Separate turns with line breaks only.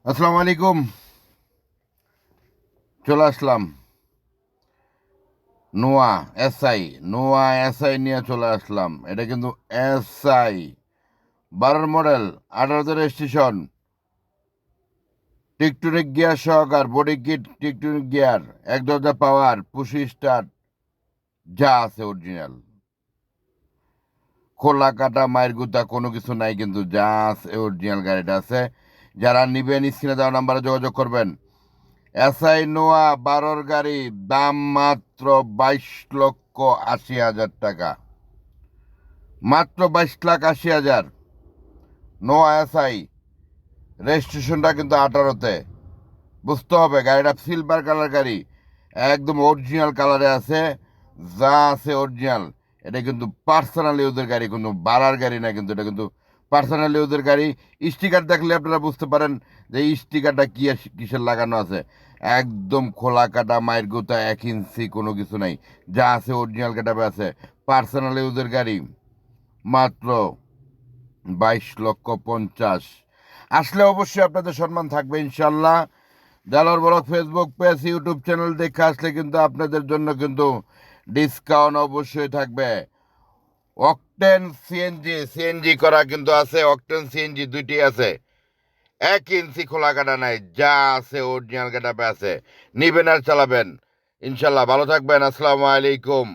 আসসালামু আলাইকুম। চলে আসলাম নোয়া এসআই। নোয়া এসআই নিয়ে চলে আসলাম। এটা কিন্তু এসআই 12 মডেল, 18 রেজিস্ট্রেশন, টিকটনিক গিয়ার সহকার, বডি কিট টিকটনিক গিয়ার, এক দরজা পাওয়ার, পুশি স্টার্ট, যা আছে অরিজিনাল। খোলা কাটা মায়ের গুতা কোনো কিছু নাই, কিন্তু যা আছে অরিজিনাল গাড়িটা আছে। যারা নিবেন স্ক্রিনে দেওয়া নাম্বারে যোগাযোগ করবেন। এসআই নোয়া 12 গাড়ি, দাম মাত্র 22,80,000 টাকা। মাত্র 22,80,000। নোয়া এসআই, রেজিস্ট্রেশনটা কিন্তু 18-তে। বুঝতে হবে গাড়িটা সিলভার কালার গাড়ি, একদম অরিজিনাল কালারে আছে। যা আছে অরিজিনাল। এটা কিন্তু পার্সোনাল ইউজের গাড়ি, কিন্তু বাড়ার গাড়ি না, কিন্তু এটা কিন্তু পার্সোনাল ইউজের গাড়ি। স্টিকার দেখলে আপনারা বুঝতে পারেন যে এই স্টিকারটা কি কিসের লাগানো আছে। একদম খোলা কাটা মায়ের গুতা, 1 ইঞ্চি কোনো কিছু নাই। যা আছে অরিজিনাল গেটাপে আছে। পার্সোনাল ইউজের গাড়ি, মাত্র 22,50,000। আসলে অবশ্যই আপনাদের সম্মান থাকবে ইনশাল্লাহ। Delwar blog Facebook page, YouTube channel দেখে আসলে কিন্তু আপনাদের জন্য কিন্তু ডিসকাউন্ট অবশ্যই থাকবে। অকটেন সিএনজি, সিএনজি করা কিন্তু আছে, অকটেন সিএনজি দুইটি আছে। 1 ইঞ্চি খোলা কাটা নাই, যা আছে অরিজিনাল গেটাপে আছে। নিবেন আর চালাবেন ইনশাল্লাহ। ভালো থাকবেন। আসসালামু আলাইকুম।